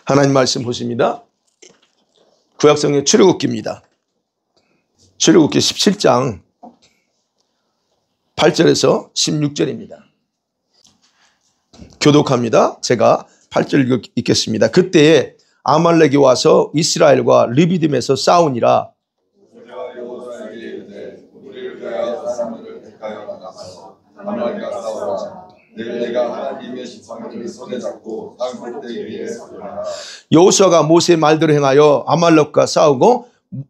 하나님 말씀 보십니다. 구약성경 출애굽기입니다. 출애굽기 17장 8절에서 16절입니다. 교독합니다. 제가 8절 읽겠습니다. 그때에 아말렉이 와서 이스라엘과 르비딤에서 싸우니라. 여호수아가 모세의 말대로 행하여 아말렉과 싸우고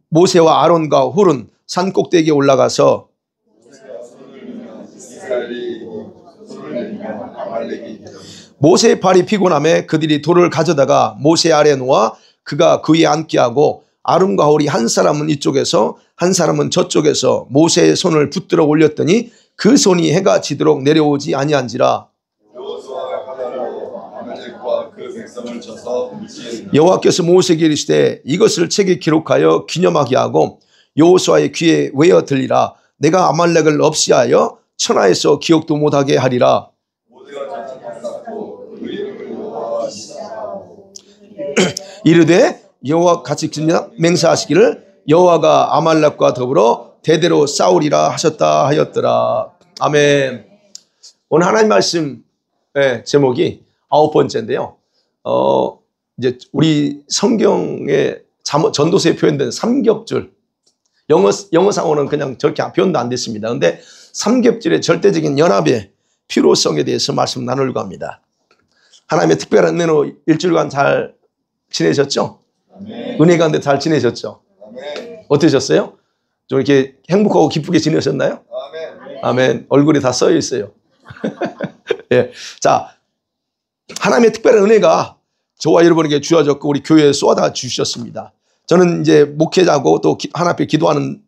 모세와 아론과 훌은 산 꼭대기에 올라가서 모세의 팔이 피곤함에 그들이 돌을 가져다가 모세 아래에 놓아 그가 그 위에 앉게 하고 아론과 훌이 한 사람은 이쪽에서 한 사람은 저쪽에서 모세의 손을 붙들어 올렸더니 그 손이 해가 지도록 내려오지 아니한지라. 여호와께서 모세에게 이르시되 이것을 책에 기록하여 기념하게 하고 여호수아의 귀에 외어 들리라. 내가 아말렉을 없이하여 천하에서 기억도 못하게 하리라. 이르되 여호와 같이 맹세하시기를 여호와가 아말렉과 더불어 대대로 싸우리라 하셨다 하였더라. 아멘. 오늘 하나님 말씀 제목이 9번째인데요. 이제 우리 성경의 전도서에 표현된 삼겹줄, 영어상으로는 그냥 저렇게 표현도 안 됐습니다. 그런데 삼겹줄의 절대적인 연합의 필요성에 대해서 말씀 나누려고 합니다. 하나님의 특별한 은혜로 일주일간 잘 지내셨죠? 아멘. 은혜 가운데 잘 지내셨죠? 아멘. 어떠셨어요? 좀 이렇게 행복하고 기쁘게 지내셨나요? 아멘. 아멘. 얼굴이 다 써여 있어요. 예. 자, 하나님의 특별한 은혜가 저와 여러분에게 주어졌고 우리 교회에 쏟아 주셨습니다. 저는 이제 목회자고 또 하나님 앞에 기도하는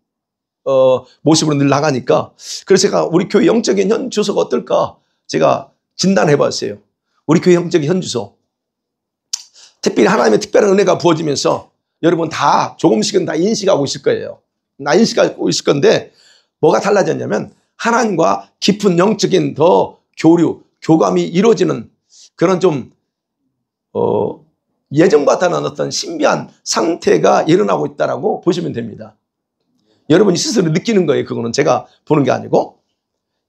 모습으로 늘 나가니까 그래서 제가 우리 교회 영적인 현주소가 어떨까 제가 진단해 봤어요. 우리 교회 영적인 현주소. 특별히 하나님의 특별한 은혜가 부어지면서 여러분 다 조금씩은 다 인식하고 있을 거예요. 나 인식하고 있을 건데 뭐가 달라졌냐면 하나님과 깊은 영적인 더 교류, 교감이 이루어지는 그런 좀 예전과는 어떤 신비한 상태가 일어나고 있다라고 보시면 됩니다. 여러분이 스스로 느끼는 거예요. 그거는 제가 보는 게 아니고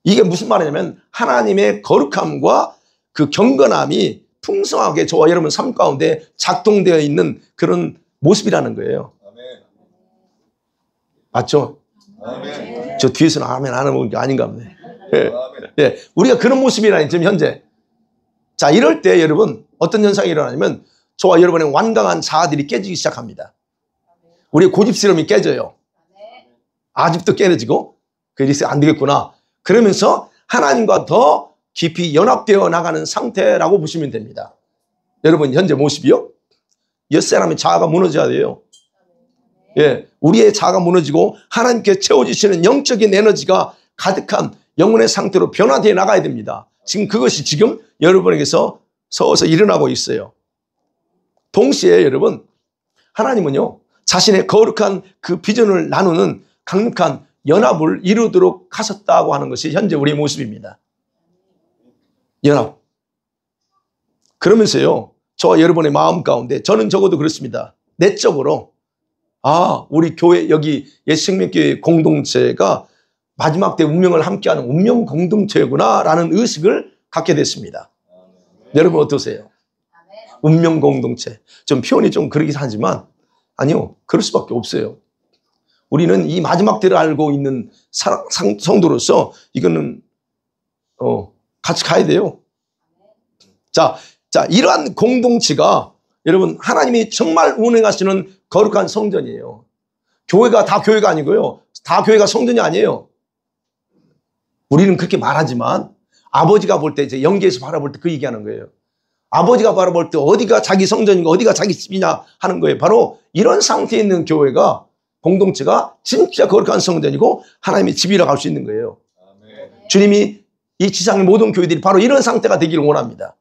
이게 무슨 말이냐면 하나님의 거룩함과 그 경건함이 풍성하게 저와 여러분 삶 가운데 작동되어 있는 그런 모습이라는 거예요. 맞죠? 아멘. 저 뒤에서는 아멘 안 하는 게 아닌가 보네. 예. 예. 우리가 그런 모습이라니 지금 현재. 자, 이럴 때 여러분 어떤 현상이 일어나냐면 저와 여러분의 완강한 자아들이 깨지기 시작합니다. 우리의 고집스러움이 깨져요. 아직도 깨지고 그래서 안 되겠구나. 그러면서 하나님과 더 깊이 연합되어 나가는 상태라고 보시면 됩니다. 여러분 현재 모습이요. 옛사람의 자아가 무너져야 돼요. 예, 우리의 자아가 무너지고 하나님께 채워주시는 영적인 에너지가 가득한 영혼의 상태로 변화되어 나가야 됩니다. 지금 그것이 지금 여러분에게서 서서 일어나고 있어요. 동시에 여러분 하나님은요 자신의 거룩한 그 비전을 나누는 강력한 연합을 이루도록 하셨다고 하는 것이 현재 우리의 모습입니다. 연합. 그러면서요 저와 여러분의 마음 가운데 저는 적어도 그렇습니다. 내적으로 우리 교회 여기 옛생명교회 공동체가 마지막 때 운명을 함께하는 운명 공동체구나 라는 의식을 갖게 됐습니다. 여러분 어떠세요? 운명 공동체. 좀 표현이 좀 그러긴 하지만 아니요. 그럴 수밖에 없어요. 우리는 이 마지막 때를 알고 있는 성도로서 이거는 같이 가야 돼요. 자, 이러한 공동체가 여러분 하나님이 정말 운행하시는 거룩한 성전이에요. 교회가 다 교회가 아니고요. 다 교회가 성전이 아니에요. 우리는 그렇게 말하지만 아버지가 볼 때 이제 영계에서 바라볼 때 그 얘기하는 거예요. 아버지가 바라볼 때 어디가 자기 성전이고 어디가 자기 집이냐 하는 거예요. 바로 이런 상태에 있는 교회가 공동체가 진짜 거룩한 성전이고 하나님의 집이라고 할 수 있는 거예요. 아멘. 주님이 이 지상의 모든 교회들이 바로 이런 상태가 되기를 원합니다.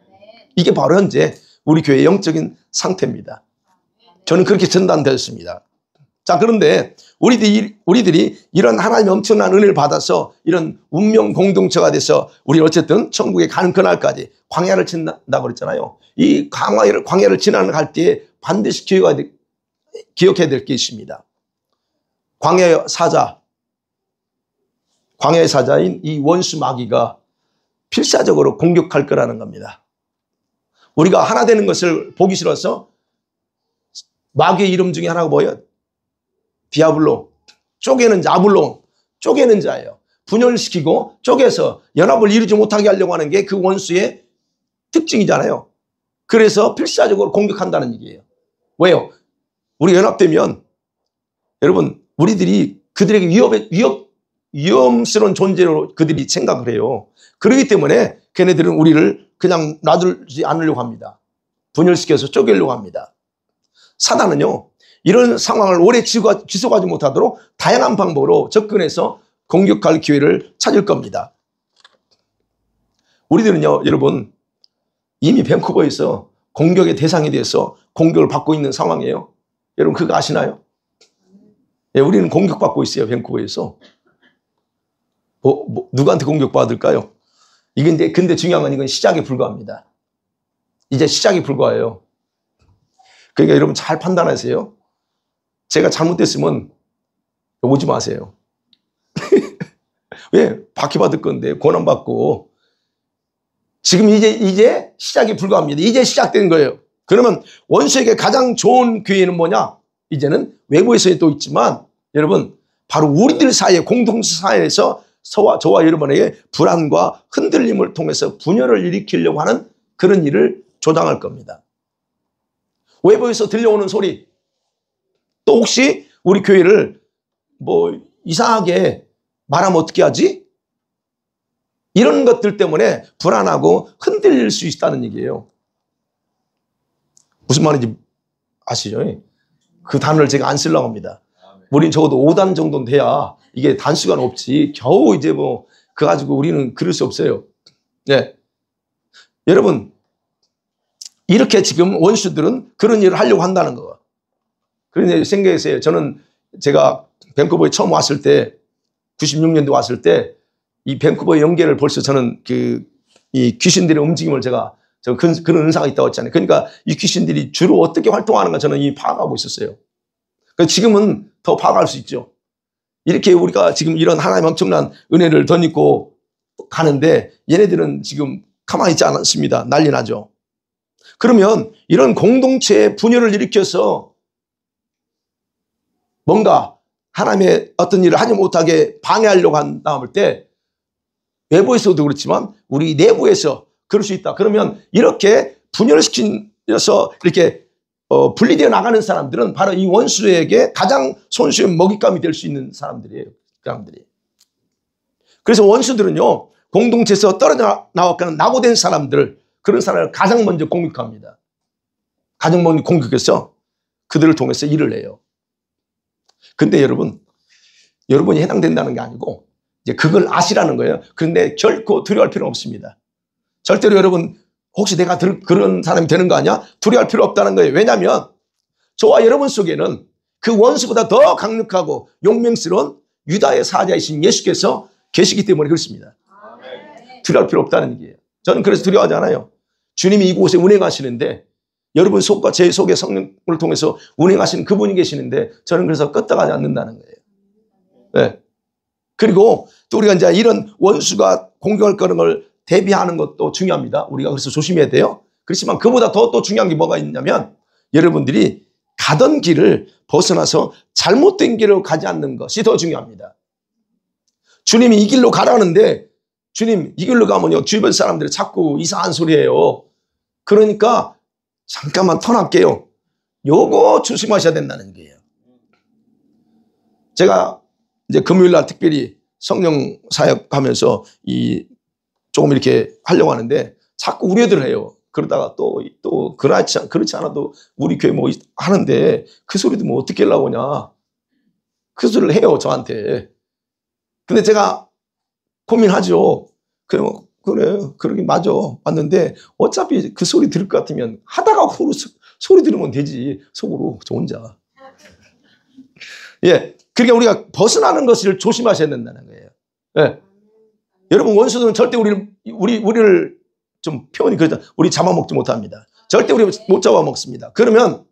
아멘. 이게 바로 현재 우리 교회의 영적인 상태입니다. 저는 그렇게 전단되었습니다. 자, 그런데 우리들이 이런 하나님의 엄청난 은혜를 받아서 이런 운명 공동체가 돼서 우리 어쨌든 천국에 가는 그날까지 광야를 지난다고 그랬잖아요. 이 광야를 지나갈 때에 반드시 기억해야 될 게 있습니다. 광야의 사자인 이 원수 마귀가 필사적으로 공격할 거라는 겁니다. 우리가 하나 되는 것을 보기 싫어서 마귀의 이름 중에 하나가 뭐예요? 디아블로, 쪼개는 자, 아블론, 쪼개는 자예요. 분열시키고 쪼개서 연합을 이루지 못하게 하려고 하는 게 그 원수의 특징이잖아요. 그래서 필사적으로 공격한다는 얘기예요. 왜요? 우리 연합되면 여러분 우리들이 그들에게 위험스러운 존재로 그들이 생각을 해요. 그렇기 때문에 걔네들은 우리를 그냥 놔두지 않으려고 합니다. 분열시켜서 쪼개려고 합니다. 사단은요, 이런 상황을 오래 지속하지 못하도록 다양한 방법으로 접근해서 공격할 기회를 찾을 겁니다. 우리들은요, 여러분, 이미 밴쿠버에서 공격의 대상이 돼서 공격을 받고 있는 상황이에요. 여러분, 그거 아시나요? 예, 우리는 공격받고 있어요, 밴쿠버에서. 누구한테 공격받을까요? 근데 중요한 건 이건 시작에 불과합니다. 이제 시작에 불과해요. 그러니까 여러분 잘 판단하세요. 제가 잘못됐으면 오지 마세요. 왜? 박해받을 건데, 고난받고. 지금 이제 시작이 불과합니다. 이제 시작된 거예요. 그러면 원수에게 가장 좋은 기회는 뭐냐? 이제는 외부에서 또 있지만, 여러분, 바로 우리들 사이에, 공동체 사이에서 저와 여러분에게 불안과 흔들림을 통해서 분열을 일으키려고 하는 그런 일을 조장할 겁니다. 외부에서 들려오는 소리, 또 혹시 우리 교회를 이상하게 말하면 어떻게 하지? 이런 것들 때문에 불안하고 흔들릴 수 있다는 얘기예요. 무슨 말인지 아시죠? 그 단어를 제가 안 쓰려고 합니다. 우리는 적어도 5단 정도는 돼야 이게 단수가 없지. 겨우 이제 그거 가지고 우리는 그럴 수 없어요. 네. 여러분, 이렇게 지금 원수들은 그런 일을 하려고 한다는 거. 그런데 생각했어요. 제가 밴쿠버에 처음 왔을 때, 96년도에 왔을 때, 이 밴쿠버의 연계를 벌써 저는 이 귀신들의 움직임을 제가 그런 은사가 있다고 했잖아요. 그러니까 이 귀신들이 주로 어떻게 활동하는가 저는 이미 파악하고 있었어요. 지금은 더 파악할 수 있죠. 이렇게 우리가 지금 이런 하나님의 엄청난 은혜를 덧입고 가는데 얘네들은 지금 가만히 있지 않습니다. 난리 나죠. 그러면 이런 공동체의 분열을 일으켜서 뭔가 하나님의 어떤 일을 하지 못하게 방해하려고 한다을 때 외부에서도 그렇지만 우리 내부에서 그럴 수 있다. 그러면 이렇게 분열시켜서 이렇게 분리되어 나가는 사람들은 바로 이 원수에게 가장 손쉬운 먹잇감이 될 수 있는 사람들이에요. 그 사람들이. 그래서 원수들은요, 공동체에서 떨어져 나왔거나 낙오된 사람들, 그런 사람을 가장 먼저 공격합니다. 가장 먼저 공격해서 그들을 통해서 일을 해요. 근데 여러분이 해당된다는 게 아니고, 이제 그걸 아시라는 거예요. 그런데 결코 두려워할 필요는 없습니다. 절대로 여러분, 혹시 내가 그런 사람이 되는 거 아니야? 두려워할 필요 없다는 거예요. 왜냐하면 저와 여러분 속에는 그 원수보다 더 강력하고 용맹스러운 유다의 사자이신 예수께서 계시기 때문에 그렇습니다. 두려워할 필요 없다는 얘기예요. 저는 그래서 두려워하지 않아요. 주님이 이곳에 운행하시는데 여러분 속과 제 속에 성령을 통해서 운행하시는 그분이 계시는데 저는 그래서 끄떡하지 않는다는 거예요. 네. 그리고 또 우리가 이제 이런 원수가 공격할 거는 걸 대비하는 것도 중요합니다. 우리가 그래서 조심해야 돼요. 그렇지만 그보다 더 또 중요한 게 뭐가 있냐면 여러분들이 가던 길을 벗어나서 잘못된 길로 가지 않는 것이 더 중요합니다. 주님이 이 길로 가라는데 주님 이 길로 가면요 주변 사람들이 자꾸 이상한 소리예요. 그러니까 잠깐만 턴할게요. 요거 조심하셔야 된다는 거예요. 제가 이제 금요일 날 특별히 성령 사역하면서 조금 이렇게 하려고 하는데 자꾸 우려들 해요. 그러다가 또 그렇지 않아도 우리 교회 뭐 하는데 그 소리도 뭐 어떻게 하려고 하냐. 그 소리를 해요, 저한테. 근데 제가 고민하죠. 그래, 그러긴 맞아. 맞는데 어차피 그 소리 들을 것 같으면 하다가 소리 들으면 되지. 속으로, 저 혼자. 예. 그러니까 우리가 벗어나는 것을 조심하셔야 된다는 거예요. 예. 여러분, 원수들은 절대 우리를 좀 표현이 그러죠. 우리 잡아먹지 못합니다. 절대 우리 못 잡아먹습니다. 그러면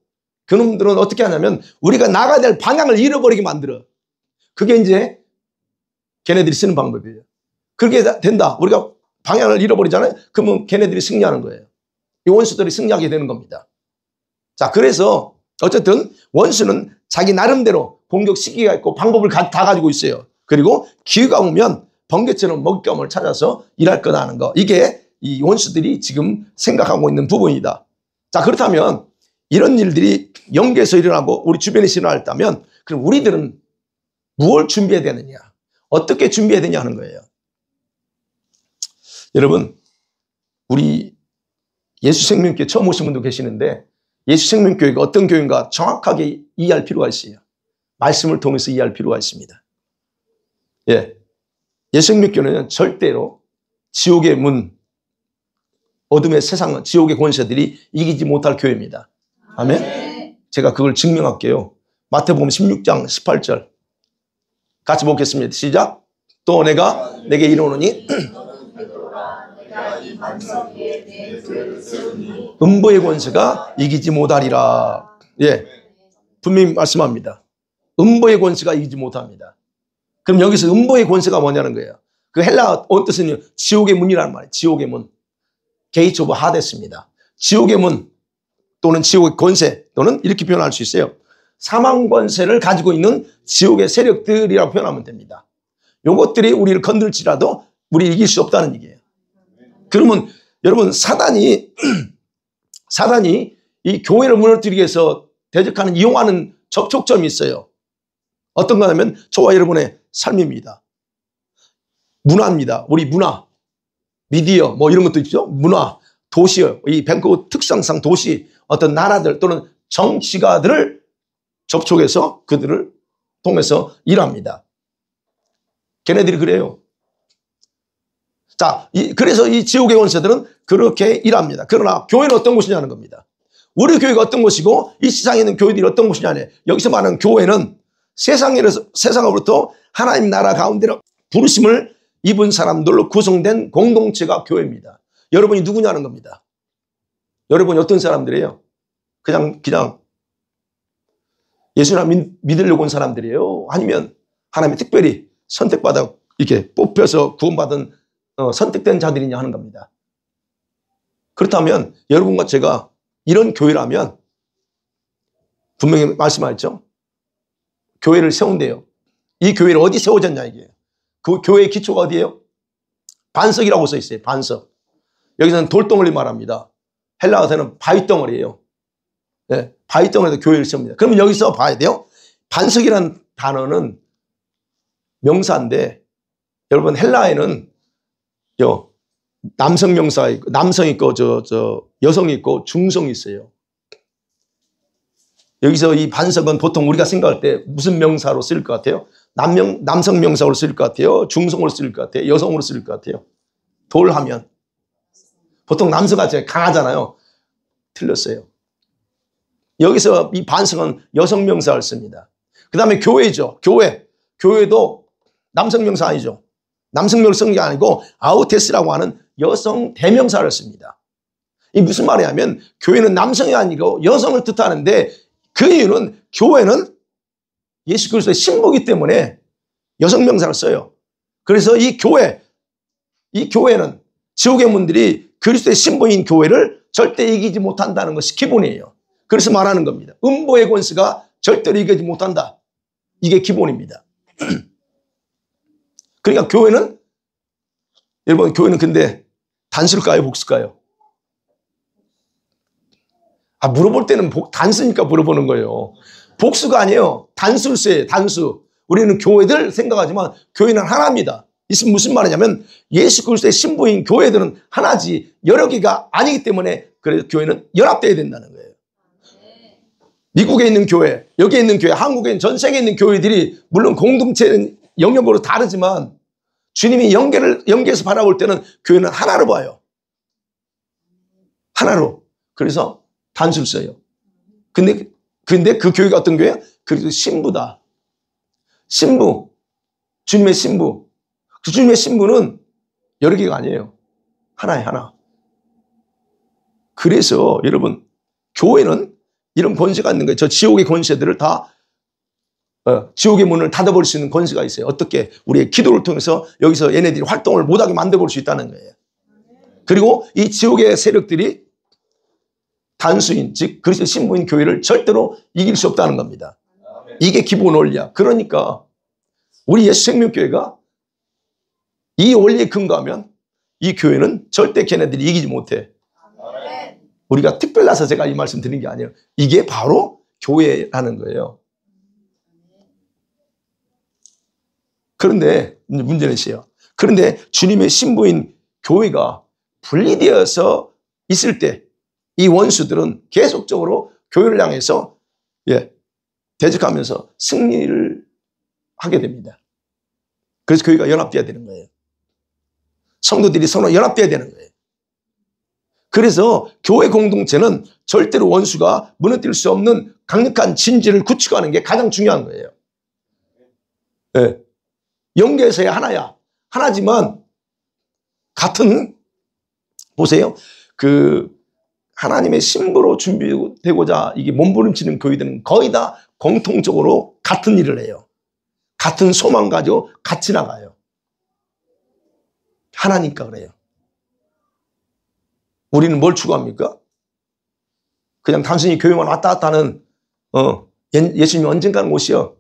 그놈들은 어떻게 하냐면 우리가 나가야 될 방향을 잃어버리게 만들어. 그게 이제 걔네들이 쓰는 방법이에요. 그렇게 된다. 우리가 방향을 잃어버리잖아요. 그러면 걔네들이 승리하는 거예요. 이 원수들이 승리하게 되는 겁니다. 자, 그래서 어쨌든 원수는 자기 나름대로 공격 시기가 있고 방법을 다 가지고 있어요. 그리고 기회가 오면 번개처럼 먹잇감을 찾아서 일할 거다 하는 거. 이게 이 원수들이 지금 생각하고 있는 부분이다. 자, 그렇다면 이런 일들이 영계에서 일어나고 우리 주변에서 일어났다면 그럼 우리들은 무엇을 준비해야 되느냐? 어떻게 준비해야 되냐 하는 거예요. 여러분, 우리 예수생명교회 처음 오신 분도 계시는데 예수생명교회가 어떤 교회인가 정확하게 이해할 필요가 있어요. 말씀을 통해서 이해할 필요가 있습니다. 예, 예수생명교회는 절대로 지옥의 문, 어둠의 세상은 지옥의 권세들이 이기지 못할 교회입니다. 아멘? 제가 그걸 증명할게요. 마태복음 16장 18절 같이 보겠습니다. 시작. 또 내가 내게 이르노니 음부의 권세가 이기지 못하리라. 예, 분명히 말씀합니다. 음부의 권세가 이기지 못합니다. 그럼 여기서 음부의 권세가 뭐냐는 거예요. 그 헬라 뜻은 지옥의 문이라는 말이에요. 지옥의 문. 게이트 오브 하데스입니다. 지옥의 문 또는 지옥의 권세 또는 이렇게 표현할 수 있어요. 사망 권세를 가지고 있는 지옥의 세력들이라고 표현하면 됩니다. 요것들이 우리를 건들지라도 우리 이길 수 없다는 얘기예요. 그러면 여러분 사단이 이 교회를 무너뜨리기 위해서 대적하는 이용하는 접촉점이 있어요. 어떤 거냐면 저와 여러분의 삶입니다. 문화입니다. 우리 문화, 미디어 뭐 이런 것도 있죠. 문화, 도시, 이 밴쿠버 특성상 도시 어떤 나라들 또는 정치가들을 접촉해서 그들을 통해서 일합니다. 걔네들이 그래요. 자, 그래서 이 지옥의 권세들은 그렇게 일합니다. 그러나 교회는 어떤 곳이냐는 겁니다. 우리 교회가 어떤 곳이고 이 세상에 있는 교회들이 어떤 곳이냐네. 여기서 말하는 교회는 세상으로부터 하나님 나라 가운데로 부르심을 입은 사람들로 구성된 공동체가 교회입니다. 여러분이 누구냐는 겁니다. 여러분이 어떤 사람들이에요? 그냥 예수님 믿으려고 온 사람들이에요? 아니면 하나님이 특별히 선택받아 이렇게 뽑혀서 구원받은 선택된 자들이냐 하는 겁니다. 그렇다면 여러분과 제가 이런 교회라면 분명히 말씀하셨죠. 교회를 세운대요. 이 교회를 어디 세워졌냐 이게. 그 교회의 기초가 어디예요? 반석이라고 써 있어요. 반석. 여기서는 돌덩어리 말합니다. 헬라어에서는 바위덩어리예요. 네, 바위덩어리에서 교회를 세웁니다. 그러면 여기서 봐야 돼요. 반석이라는 단어는 명사인데 여러분 헬라에는 남성 명사가 있고 남성 있고 여성이 있고 중성이 있어요. 여기서 이 반석은 보통 우리가 생각할 때 무슨 명사로 쓸 것 같아요? 남성 명사로 쓸 것 같아요? 중성으로 쓸 것 같아요? 여성으로 쓸 것 같아요? 돌 하면 보통 남성가 강하잖아요. 틀렸어요. 여기서 이 반석은 여성 명사를 씁니다. 그 다음에 교회죠. 교회도 남성 명사 아니죠. 남성 명사 쓴 게 아니고 아우테스라고 하는 여성 대명사를 씁니다. 이 무슨 말이냐면 교회는 남성이 아니고 여성을 뜻하는데 그 이유는 교회는 예수 그리스도의 신부이기 때문에 여성 명사를 써요. 그래서 이 교회는 지옥의 문들이 그리스도의 신부인 교회를 절대 이기지 못한다는 것이 기본이에요. 그래서 말하는 겁니다. 음부의 권세가 절대로 이기지 못한다. 이게 기본입니다. 그러니까 여러분 교회는 근데 단수일까요? 복수일까요? 물어볼 때는 단수니까 물어보는 거예요. 복수가 아니에요. 단수일세예요. 단수. 우리는 교회들 생각하지만 교회는 하나입니다. 이것은 무슨 말이냐면 예수 그리스도의 신부인 교회들은 하나지 여러 개가 아니기 때문에 그래서 교회는 연합되어야 된다는 거예요. 미국에 있는 교회, 여기에 있는 교회, 한국에 있는 전 세계에 있는 교회들이 물론 공동체는 영역으로 다르지만 주님이 연계해서 바라볼 때는 교회는 하나로 봐요. 하나로. 그래서 단수를 써요. 근데 그 교회가 어떤 교회야? 그리스도 신부다. 신부, 주님의 신부. 그 주님의 신부는 여러 개가 아니에요. 하나에 하나. 그래서 여러분, 교회는 이런 권세가 있는 거예요. 저 지옥의 권세들을 다 지옥의 문을 닫아버릴 수 있는 권세가 있어요. 어떻게? 우리의 기도를 통해서 여기서 얘네들이 활동을 못하게 만들어볼 수 있다는 거예요. 그리고 이 지옥의 세력들이 단수인, 즉 그리스도 신부인 교회를 절대로 이길 수 없다는 겁니다. 이게 기본 원리야. 그러니까 우리 예수 생명교회가 이 원리에 근거하면 이 교회는 절대 걔네들이 이기지 못해. 우리가 특별해서 제가 이 말씀 드린 게 아니에요. 이게 바로 교회라는 거예요. 그런데 문제는 있어요. 그런데 주님의 신부인 교회가 분리되어서 있을 때 이 원수들은 계속적으로 교회를 향해서 대적하면서 승리를 하게 됩니다. 그래서 교회가 연합돼야 되는 거예요. 성도들이 서로 연합돼야 되는 거예요. 그래서 교회 공동체는 절대로 원수가 무너뜨릴 수 없는 강력한 진지를 구축하는 게 가장 중요한 거예요. 영계에서야 하나야. 하나지만 같은, 보세요. 하나님의 신부로 준비되고자 이게 몸부림치는 교회들은 거의 다 공통적으로 같은 일을 해요. 같은 소망 가지고 같이 나가요. 하나니까 그래요. 우리는 뭘 추구합니까? 그냥 단순히 교회만 왔다 갔다 하는 예수님이 언젠가는 오시어.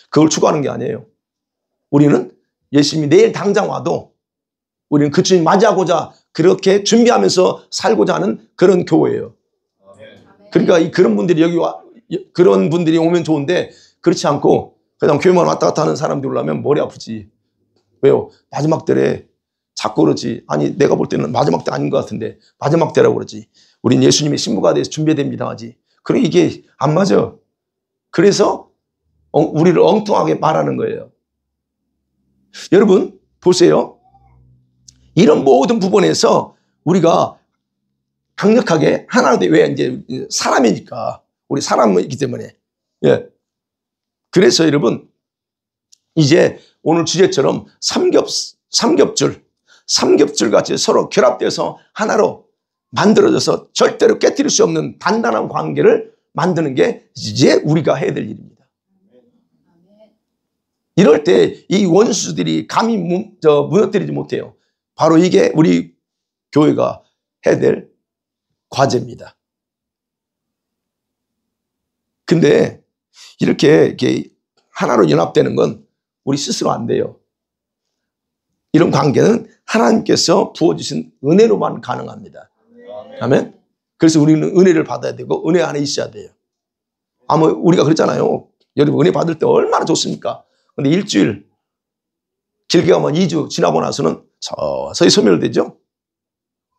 그걸 추구하는 게 아니에요. 우리는 예수님이 내일 당장 와도 우리는 그 주님 맞이하고자 그렇게 준비하면서 살고자 하는 그런 교회예요. 그러니까 그런 분들이 그런 분들이 오면 좋은데 그렇지 않고 그냥 교회만 왔다 갔다 하는 사람들이 오려면 머리 아프지. 왜요? 마지막 때래 자꾸 그러지. 아니 내가 볼 때는 마지막 때 아닌 것 같은데 마지막 때라고 그러지. 우린 예수님의 신부가 돼서 준비됩니다 하지. 그래 이게 안 맞아. 그래서 우리를 엉뚱하게 말하는 거예요. 여러분 보세요. 이런 모든 부분에서 우리가 강력하게 하나 돼. 왜? 이제 사람이니까. 우리 사람이기 때문에. 그래서 여러분 이제 오늘 주제처럼 삼겹줄 같이 서로 결합돼서 하나로 만들어져서 절대로 깨뜨릴 수 없는 단단한 관계를 만드는 게 이제 우리가 해야 될 일입니다. 이럴 때 이 원수들이 감히 무너뜨리지 못해요. 바로 이게 우리 교회가 해야 될 과제입니다. 근데 이렇게 하나로 연합되는 건 우리 스스로 안 돼요. 이런 관계는 하나님께서 부어주신 은혜로만 가능합니다. 아멘? 그래서 우리는 은혜를 받아야 되고 은혜 안에 있어야 돼요. 우리가 그랬잖아요. 여러분 은혜 받을 때 얼마나 좋습니까? 근데 일주일, 길게 가면 2주 지나고 나서는 서서히 소멸되죠.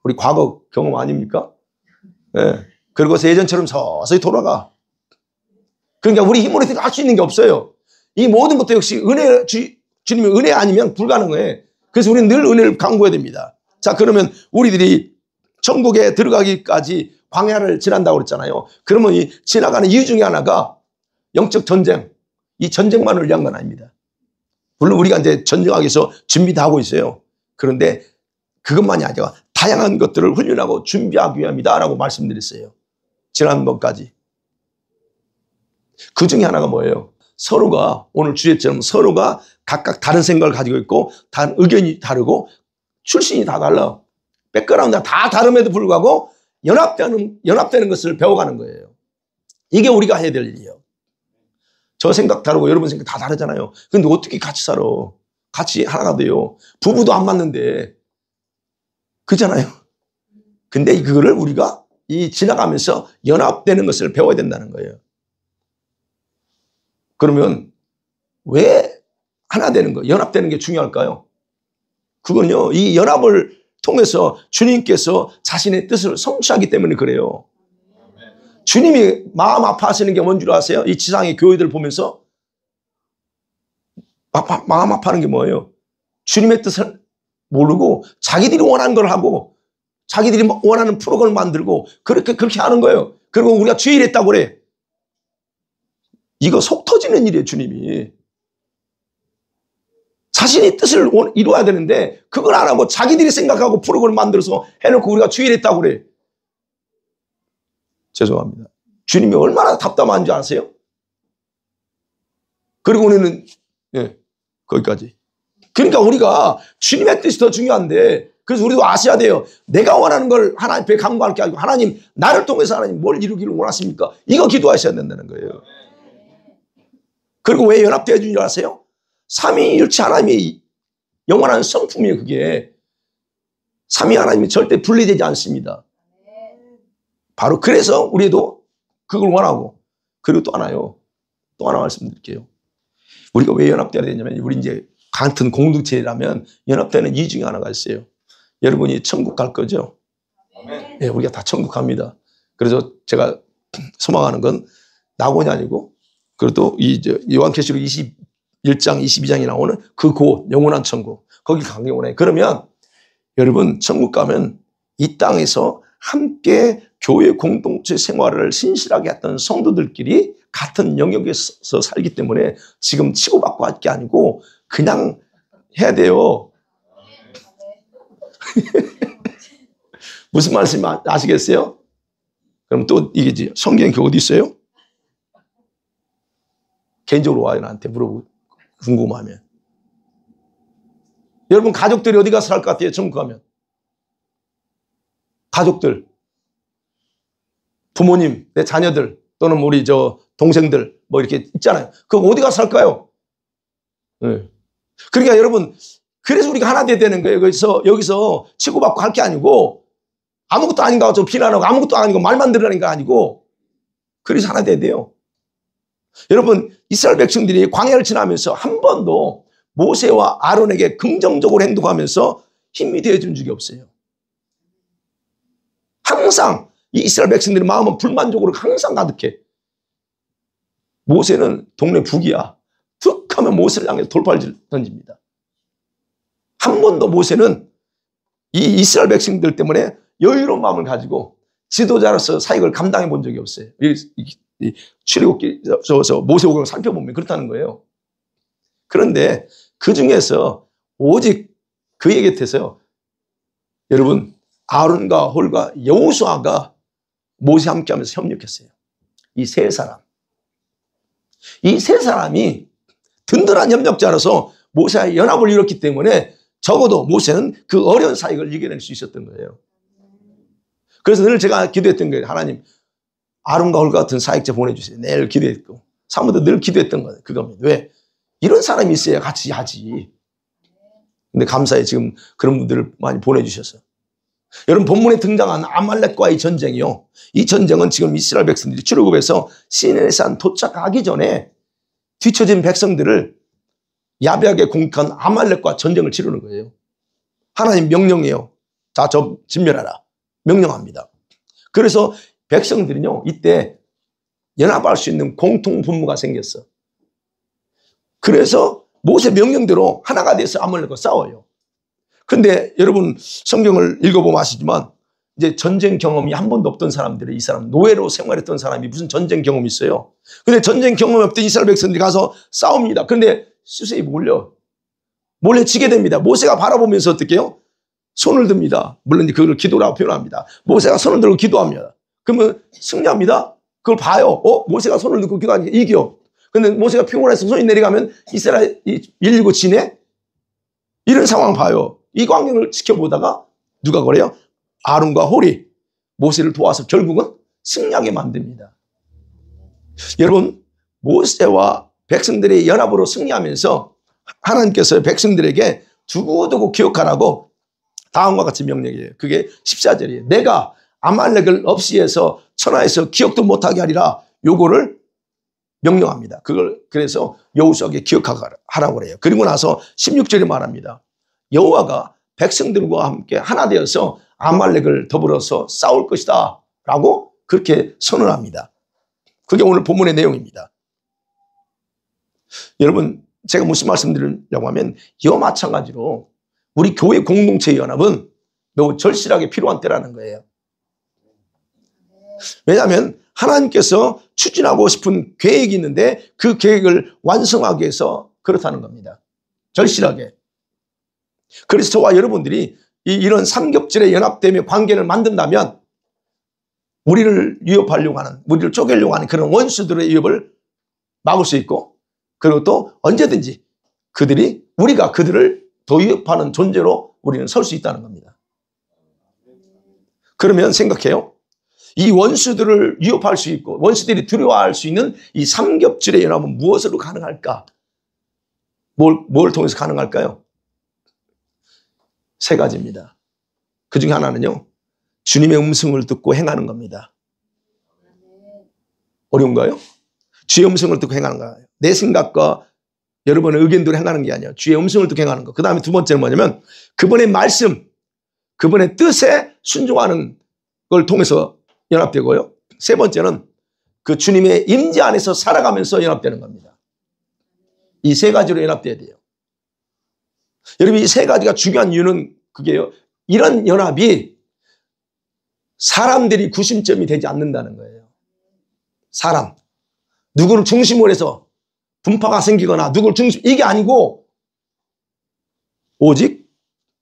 우리 과거 경험 아닙니까? 그리고서 예전처럼 서서히 돌아가. 그러니까 우리 힘으로 할 수 있는 게 없어요. 이 모든 것도 역시 주님의 은혜 아니면 불가능해. 그래서 우리는 늘 은혜를 강구해야 됩니다. 자, 그러면 우리들이 천국에 들어가기까지 광야를 지난다고 그랬잖아요. 그러면 이 지나가는 이유 중에 하나가 영적 전쟁, 이 전쟁만을 위한 건 아닙니다. 물론 우리가 이제 전쟁하기 위해서 준비 다 하고 있어요. 그런데 그것만이 아니라 다양한 것들을 훈련하고 준비하기 위함이다라고 말씀드렸어요. 지난번까지. 그 중에 하나가 뭐예요? 서로가 오늘 주제처럼 서로가 각각 다른 생각을 가지고 있고 다른 의견이 다르고 출신이 다 달라. 백그라운드가 다 다름에도 불구하고 연합되는 것을 배워가는 거예요. 이게 우리가 해야 될 일이에요. 저 생각 다르고 여러분 생각 다 다르잖아요. 근데 어떻게 같이 살아? 같이 하나가 돼요. 부부도 안 맞는데. 그렇잖아요. 근데 그거를 우리가 지나가면서 연합되는 것을 배워야 된다는 거예요. 그러면 왜 하나 되는 거, 연합되는 게 중요할까요? 그건요, 이 연합을 통해서 주님께서 자신의 뜻을 성취하기 때문에 그래요. 주님이 마음 아파하시는 게 뭔 줄 아세요? 이 지상의 교회들 보면서 마음 아파하는 게 뭐예요? 주님의 뜻을 모르고 자기들이 원하는 걸 하고 자기들이 원하는 프로그램을 만들고 그렇게 하는 거예요. 그리고 우리가 주일했다고 그래. 이거 속 터지는 일이에요, 주님이. 자신의 뜻을 이루어야 되는데 그걸 안 하고 자기들이 생각하고 프로그램을 만들어서 해놓고 우리가 주일했다고 그래. 죄송합니다. 주님이 얼마나 답답한 줄 아세요? 그리고 우리는 거기까지. 그러니까 우리가 주님의 뜻이 더 중요한데, 그래서 우리도 아셔야 돼요. 내가 원하는 걸 하나님 앞에 간구할 게 아니고 하나님, 나를 통해서 하나님 뭘 이루기를 원하십니까? 이거 기도하셔야 된다는 거예요. 그리고 왜 연합되어 주는 줄 아세요? 삼위일체 하나님의 영원한 성품이에요. 그게 삼위 하나님이 절대 분리되지 않습니다. 바로 그래서 우리도 그걸 원하고. 그리고 또 하나요. 또 하나 말씀드릴게요. 우리가 왜 연합되어야 되냐면, 우리 이제 같은 공동체라면 연합되는 이유 중에 하나가 있어요. 여러분이 천국 갈 거죠? 네, 우리가 다 천국 갑니다. 그래서 제가 소망하는 건 낙원이 아니고, 그리고 이 요한계시록 21장, 22장이 나오는 그 곳, 영원한 천국. 거기 가기 원해요. 그러면 여러분 천국 가면 이 땅에서 함께 교회 공동체 생활을 신실하게 했던 성도들끼리 같은 영역에서 살기 때문에 지금 치고받고 할 게 아니고 그냥 해야 돼요. 무슨 말씀이 아시겠어요? 그럼 또 이게 성경이 어디 있어요? 개인적으로 와요. 나한테 물어보고 궁금하면. 여러분 가족들이 어디 가서 살 것 같아요? 천국 가면. 가족들, 부모님, 내 자녀들 또는 우리 동생들 뭐 이렇게 있잖아요. 그거 어디 가서 살까요? 네. 그러니까 여러분, 그래서 우리가 하나 돼야 되는 거예요. 여기서 치고받고 할 게 아니고 아무것도 아닌가 좀 비난하고 아무것도 아니고 말만 들으라는 거 아니고, 그래서 하나 돼야 돼요. 여러분, 이스라엘 백성들이 광야를 지나면서 한 번도 모세와 아론에게 긍정적으로 행동하면서 힘이 되어준 적이 없어요. 항상 이 이스라엘 백성들의 마음은 불만족으로 항상 가득해. 모세는 동네 북이야. 툭 하면 모세를 향해 돌팔을 던집니다. 한 번도 모세는 이 이스라엘 백성들 때문에 여유로운 마음을 가지고 지도자로서 사역을 감당해 본 적이 없어요. 출애굽기에서 모세오경을 살펴보면 그렇다는 거예요. 그런데 그 중에서 오직 그의 곁에서요, 여러분, 아론과 홀과 여호수아가 모세 함께 하면서 협력했어요. 이 세 사람. 이 세 사람이 든든한 협력자로서 모세와 연합을 이뤘기 때문에 적어도 모세는 그 어려운 사역을 이겨낼 수 있었던 거예요. 그래서 늘 제가 기도했던 거예요. 하나님, 아론과 홀 같은 사역자 보내주세요. 늘 기도했고, 사모도 늘 기도했던 거예요. 그겁니다. 왜? 이런 사람이 있어야 같이 하지. 근데 감사해, 지금 그런 분들을 많이 보내주셔서. 여러분, 본문에 등장한 아말렉과의 전쟁이요, 이 전쟁은 지금 이스라엘 백성들이 출애굽에서 시내산 도착하기 전에 뒤처진 백성들을 야베하게 공격한 아말렉과 전쟁을 치르는 거예요. 하나님 명령이에요. 자, 저 진멸하라. 명령합니다. 그래서 백성들은요, 이때 연합할 수 있는 공통 분모가 생겼어. 그래서 모세 명령대로 하나가 돼서 아말렉과 싸워요. 근데 여러분, 성경을 읽어보면 아시지만 이제 전쟁 경험이 한 번도 없던 사람들이, 이 사람 노예로 생활했던 사람이 무슨 전쟁 경험이 있어요? 근데 전쟁 경험이 없던 이스라엘 백성들이 가서 싸웁니다. 그런데 수세에 몰래 지게 됩니다. 모세가 바라보면서 어떻게 해요? 손을 듭니다. 물론 그걸 기도라고 표현합니다. 모세가 손을 들고 기도합니다. 그러면 승리합니다. 그걸 봐요. 모세가 손을 들고 기도하니까 이겨. 근데 모세가 피곤해서 손이 내려가면 이스라엘 119 지네? 이런 상황 봐요. 이 광경을 지켜보다가 누가 그래요? 아론과 홀이 모세를 도와서 결국은 승리하게 만듭니다. 여러분, 모세와 백성들의 연합으로 승리하면서 하나님께서 백성들에게 두고두고 기억하라고 다음과 같이 명령이에요. 그게 14절이에요. 내가 아말렉을 없이 해서 천하에서 기억도 못하게 하리라. 요거를 명령합니다. 그걸 그래서 여호수아에게 기억하라고 그래요. 그리고 나서 16절에 말합니다. 여호와가 백성들과 함께 하나 되어서 아말렉을 더불어서 싸울 것이다 라고 그렇게 선언합니다. 그게 오늘 본문의 내용입니다. 여러분, 제가 무슨 말씀드리려고 하면 이와 마찬가지로 우리 교회 공동체의 연합은 매우 절실하게 필요한 때라는 거예요. 왜냐하면 하나님께서 추진하고 싶은 계획이 있는데 그 계획을 완성하기 위해서 그렇다는 겁니다. 절실하게. 그래서 저와 여러분들이 이런 삼겹질에 연합되며 관계를 만든다면 우리를 위협하려고 하는, 우리를 쪼개려고 하는 그런 원수들의 위협을 막을 수 있고, 그리고 또 언제든지 우리가 그들을 더 위협하는 존재로 우리는 설 수 있다는 겁니다. 그러면 생각해요. 이 원수들을 위협할 수 있고 원수들이 두려워할 수 있는 이 삼겹질의 연합은 무엇으로 가능할까? 뭘 통해서 가능할까요? 세 가지입니다. 그 중에 하나는요, 주님의 음성을 듣고 행하는 겁니다. 어려운가요? 주의 음성을 듣고 행하는 거예요. 내 생각과 여러분의 의견대로 행하는 게 아니에요. 주의 음성을 듣고 행하는 거. 그 다음에 두 번째는 뭐냐면 그분의 말씀, 그분의 뜻에 순종하는 걸 통해서 연합되고요. 세 번째는 그 주님의 임재 안에서 살아가면서 연합되는 겁니다. 이 세 가지로 연합돼야 돼요. 여러분, 이 세 가지가 중요한 이유는 그게요, 이런 연합이 사람들이 구심점이 되지 않는다는 거예요. 사람, 누구를 중심으로 해서 분파가 생기거나 누구를 이게 아니고 오직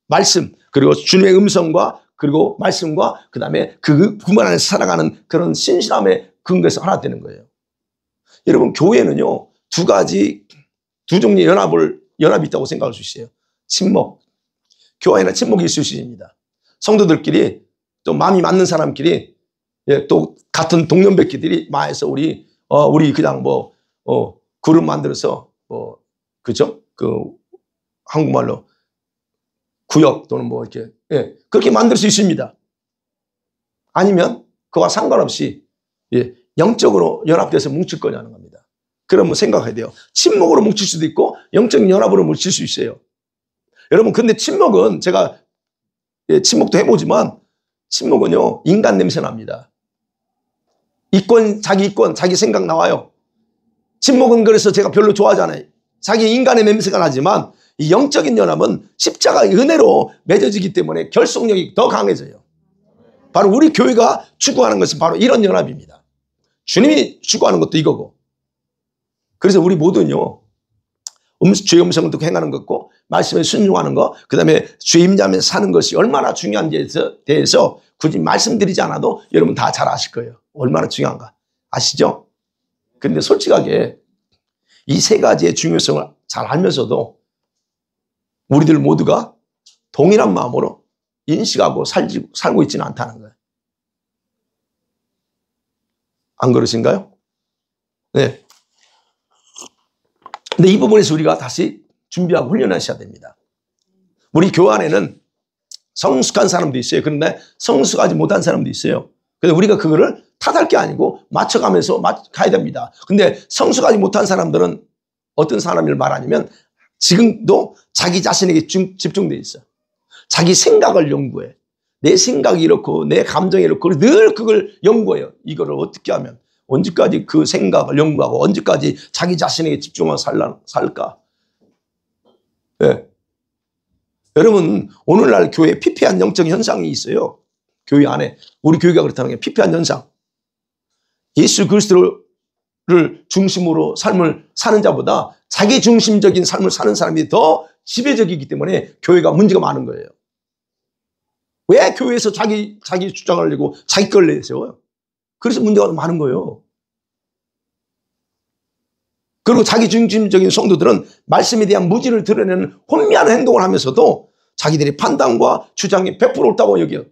말씀, 그리고 주님의 음성과 그리고 말씀과 그 다음에 그분 안에서 살아가는 그런 신실함의 근거에서 하나 되는 거예요. 여러분, 교회는요, 두 종류의 연합이 있다고 생각할 수 있어요. 친목. 교회 안에 친목이 있을 수 있습니다. 성도들끼리 또 마음이 맞는 사람끼리, 또 같은 동년배끼리 마에서 우리 그냥 그룹 만들어서 그죠? 한국말로 구역 또는 이렇게, 그렇게 만들 수 있습니다. 아니면 그와 상관없이 영적으로 연합돼서 뭉칠 거냐는 겁니다. 그러면 생각해야 돼요. 친목으로 뭉칠 수도 있고 영적인 연합으로 뭉칠 수 있어요. 여러분, 근데 친목은 제가 친목도 해보지만 친목은요, 인간 냄새 납니다. 자기 생각 나와요. 친목은 그래서 제가 별로 좋아하잖아요. 자기 인간의 냄새가 나지만 이 영적인 연합은 십자가의 은혜로 맺어지기 때문에 결속력이 더 강해져요. 바로 우리 교회가 추구하는 것은 바로 이런 연합입니다. 주님이 추구하는 것도 이거고. 그래서 우리 모두는요, 주의 음성을 듣고 행하는 것고 말씀에 순종하는 것, 그 다음에 주의 임재하면서 사는 것이 얼마나 중요한지에 대해서 굳이 말씀드리지 않아도 여러분 다 잘 아실 거예요. 얼마나 중요한가 아시죠? 그런데 솔직하게 이 세 가지의 중요성을 잘 알면서도 우리들 모두가 동일한 마음으로 인식하고 살고 있지는 않다는 거예요. 안 그러신가요? 네. 근데 이 부분에서 우리가 다시 준비하고 훈련하셔야 됩니다. 우리 교회 안에는 성숙한 사람도 있어요. 그런데 성숙하지 못한 사람도 있어요. 그래서 우리가 그거를 탓할 게 아니고 맞춰가면서 가야 됩니다. 근데 성숙하지 못한 사람들은 어떤 사람을 말하냐면 지금도 자기 자신에게 집중되어 있어요. 자기 생각을 연구해. 내 생각이 이렇고 내 감정이 이렇고 늘 그걸 연구해요. 이거를 어떻게 하면 언제까지 그 생각을 연구하고 언제까지 자기 자신에게 집중하고 살까? 네. 여러분, 오늘날 교회에 피폐한 영적 현상이 있어요. 교회 안에. 우리 교회가 그렇다는 게 피폐한 현상. 예수 그리스도를 중심으로 삶을 사는 자보다 자기 중심적인 삶을 사는 사람이 더 지배적이기 때문에 교회가 문제가 많은 거예요. 왜 교회에서 자기 주장을 내고 자기 걸 내세워요? 그래서 문제가 많은 거예요. 그리고 자기 중심적인 성도들은 말씀에 대한 무지를 드러내는 혼미한 행동을 하면서도 자기들의 판단과 주장이 100% 옳다고 여겨요.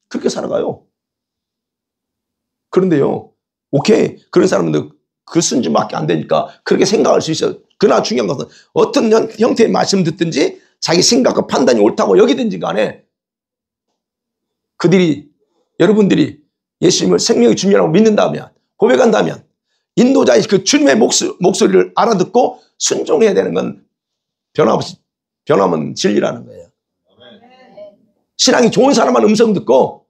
그렇게 살아가요. 그런데요, 오케이, 그런 사람들 그 순진밖에 안 되니까 그렇게 생각할 수 있어요. 그러나 중요한 것은 어떤 형태의 말씀을 듣든지 자기 생각과 판단이 옳다고 여기든지 간에 여러분들이 예수님을 생명의 주님이라고 믿는다면, 고백한다면 인도자의 그 주님의 목소리를 알아듣고 순종해야 되는 건 변함은 진리라는 거예요. 신앙이 좋은 사람만 음성 듣고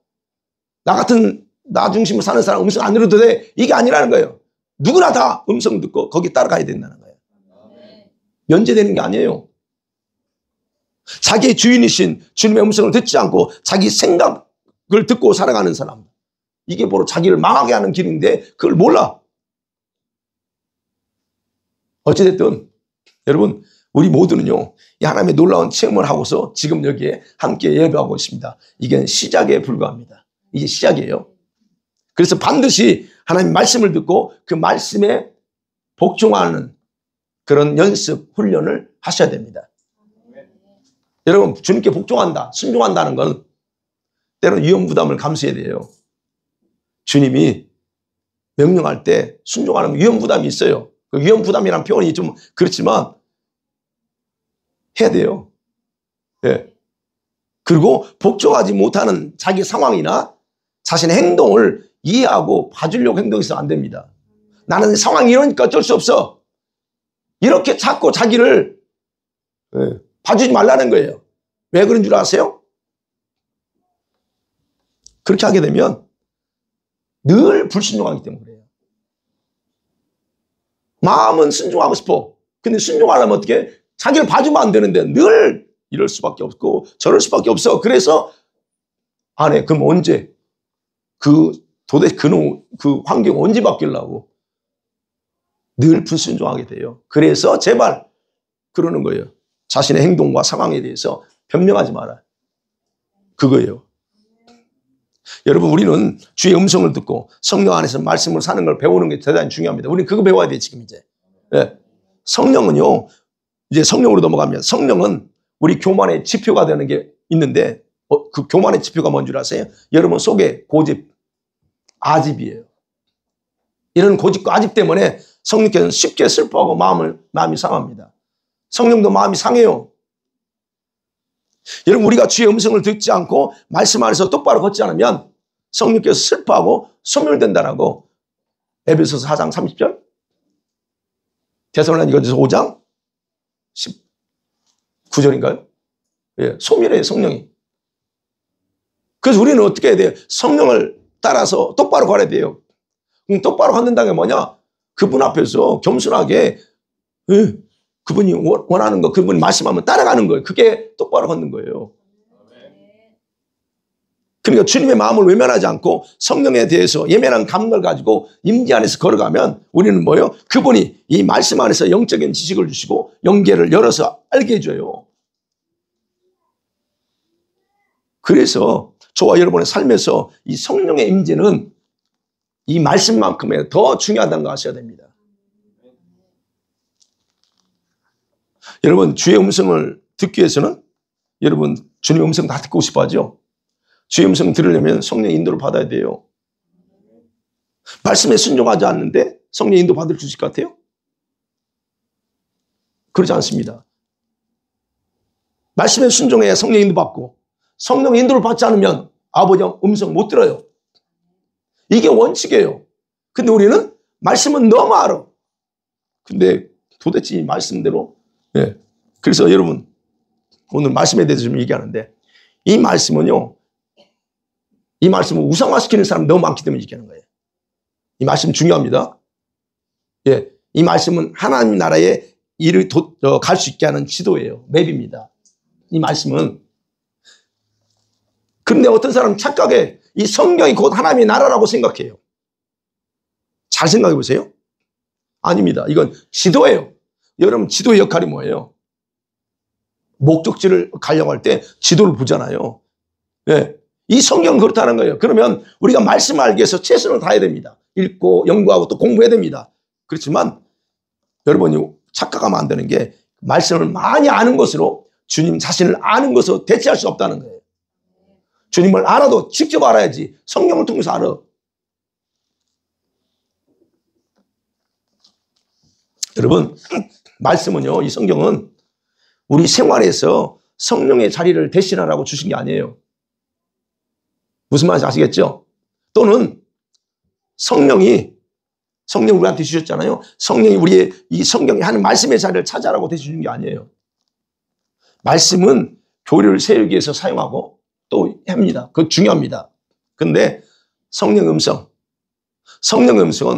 나 중심으로 사는 사람 음성 안 들어도 돼, 이게 아니라는 거예요. 누구나 다 음성 듣고 거기 따라가야 된다는 거예요. 면제되는 게 아니에요. 자기의 주인이신 주님의 음성을 듣지 않고 자기 생각을 듣고 살아가는 사람, 이게 바로 자기를 망하게 하는 길인데 그걸 몰라. 어찌됐든 여러분, 우리 모두는요, 이 하나님의 놀라운 체험을 하고서 지금 여기에 함께 예배하고 있습니다. 이게 시작에 불과합니다. 이게 시작이에요. 그래서 반드시 하나님 말씀을 듣고 그 말씀에 복종하는 그런 연습, 훈련을 하셔야 됩니다. 여러분, 주님께 복종한다, 순종한다는 건 때로는 위험 부담을 감수해야 돼요. 주님이 명령할 때 순종하는 위험 부담이 있어요. 그 위험 부담이라는 표현이 좀 그렇지만 해야 돼요. 예. 그리고 복종하지 못하는 자기 상황이나 자신의 행동을 이해하고 봐주려고 행동해서는 안 됩니다. 나는 상황이 이러니까 어쩔 수 없어. 이렇게 자꾸 자기를 봐주지 말라는 거예요. 왜 그런 줄 아세요? 그렇게 하게 되면 늘 불순종하기 때문에 그래요. 마음은 순종하고 싶어. 근데 순종하려면 어떻게? 자기를 봐주면 안 되는데 늘 이럴 수밖에 없고 저럴 수밖에 없어. 그래서 안 해. 그럼 언제? 도대체 그 환경 언제 바뀌려고? 늘 불순종하게 돼요. 그래서 제발 그러는 거예요. 자신의 행동과 상황에 대해서 변명하지 마라. 그거예요. 여러분, 우리는 주의 음성을 듣고 성령 안에서 말씀을 사는 걸 배우는 게 대단히 중요합니다. 우리는 그거 배워야 돼요, 지금 이제. 네. 성령은요, 이제 성령으로 넘어가면 성령은 우리 교만의 지표가 되는 게 있는데 그 교만의 지표가 뭔 줄 아세요? 여러분 속에 고집, 아집이에요. 이런 고집과 아집 때문에 성령께서는 쉽게 슬퍼하고 마음이 상합니다. 성령도 마음이 상해요. 여러분, 우리가 주의 음성을 듣지 않고 말씀 안에서 똑바로 걷지 않으면 성령께서 슬퍼하고 소멸된다라고 에베소서 4장 30절, 데살로니가서 5장 19절인가요? 예, 소멸해요, 성령이. 그래서 우리는 어떻게 해야 돼요? 성령을 따라서 똑바로 걸어야 돼요. 그럼 똑바로 걷는다는 게 뭐냐? 그분 앞에서 겸손하게 그분이 원하는 거, 그분이 말씀하면 따라가는 거예요. 그게 똑바로 걷는 거예요. 그러니까 주님의 마음을 외면하지 않고 성령에 대해서 예민한 감각을 가지고 임재 안에서 걸어가면 우리는 뭐예요? 그분이 이 말씀 안에서 영적인 지식을 주시고 영계를 열어서 알게 해줘요. 그래서 저와 여러분의 삶에서 이 성령의 임재는 이 말씀만큼의 더 중요하다는 거 아셔야 됩니다. 여러분, 주의 음성을 듣기 위해서는 여러분 주님의 음성 다 듣고 싶어 하죠? 주의 음성 들으려면 성령의 인도를 받아야 돼요. 말씀에 순종하지 않는데 성령의 인도 받을 수 있을 것 같아요? 그렇지 않습니다. 말씀에 순종해야 성령의 인도 받고 성령의 인도를 받지 않으면 아버지 음성 못 들어요. 이게 원칙이에요. 근데 우리는 말씀은 너무 알아. 근데 도대체 이 말씀대로 그래서 여러분 오늘 말씀에 대해서 좀 얘기하는데 이 말씀은요, 이 말씀을 우상화시키는 사람이 너무 많기 때문에 얘기하는 거예요. 이 말씀 중요합니다. 예, 이 말씀은 하나님 나라에 일을 갈 수 있게 하는 지도예요. 맵입니다. 이 말씀은. 그런데 어떤 사람은 착각해. 이 성경이 곧 하나님의 나라라고 생각해요. 잘 생각해 보세요. 아닙니다. 이건 지도예요. 여러분, 지도의 역할이 뭐예요? 목적지를 가려고 할 때 지도를 보잖아요. 예. 이 성경은 그렇다는 거예요. 그러면 우리가 말씀을 알기 위해서 최선을 다해야 됩니다. 읽고 연구하고 또 공부해야 됩니다. 그렇지만 여러분이 착각하면 안 되는 게 말씀을 많이 아는 것으로 주님 자신을 아는 것으로 대체할 수 없다는 거예요. 주님을 알아도 직접 알아야지. 성경을 통해서 알아. 여러분, 말씀은요, 이 성경은 우리 생활에서 성령의 자리를 대신하라고 주신 게 아니에요. 무슨 말인지 아시겠죠? 또는 성령이 우리한테 주셨잖아요. 성령이 우리의 이 성경이 하는 말씀의 자리를 차지하라고 대신 주는 게 아니에요. 말씀은 교리를 세우기 위해서 사용하고 또 합니다. 그거 중요합니다. 그런데 성령의 음성은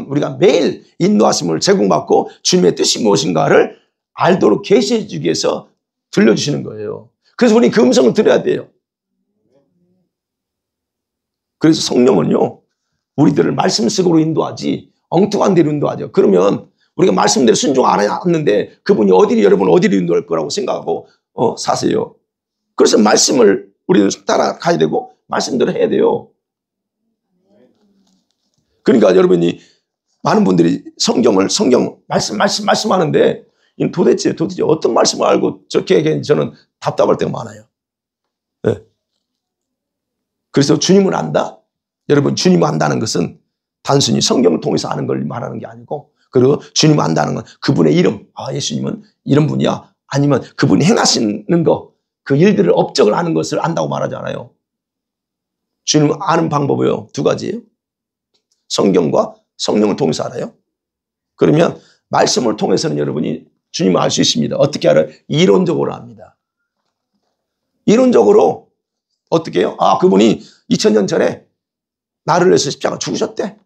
우리가 매일 인도하심을 제공받고 주님의 뜻이 무엇인가를 알도록 계시해 주기 위해서 들려주시는 거예요. 그래서 우리 그 음성을 들어야 돼요. 그래서 성령은요, 우리들을 말씀 속으로 인도하지 엉뚱한 데로 인도하죠. 그러면 우리가 말씀대로 순종 안 하는데 그분이 여러분 어디로 인도할 거라고 생각하고 사세요. 그래서 말씀을 우리는 따라가야 되고 말씀대로 해야 돼요. 그러니까 여러분이 많은 분들이 성경 말씀하는데 도대체 어떤 말씀을 알고 저렇게 얘기하는지 저는 답답할 때가 많아요. 네. 그래서 주님을 안다? 여러분, 주님을 안다는 것은 단순히 성경을 통해서 아는 걸 말하는 게 아니고, 그리고 주님을 안다는 건 그분의 이름, 예수님은 이런 분이야. 아니면 그분이 행하시는 거, 그 일들을 업적을 아는 것을 안다고 말하잖아요. 주님을 아는 방법이요. 두 가지예요. 성경과 성령을 통해서 알아요. 그러면 말씀을 통해서는 여러분이 주님을 알 수 있습니다. 어떻게 알아요? 이론적으로 압니다. 이론적으로 어떻게 해요? 그분이 2000년 전에 나를 위해서 십자가 죽으셨대.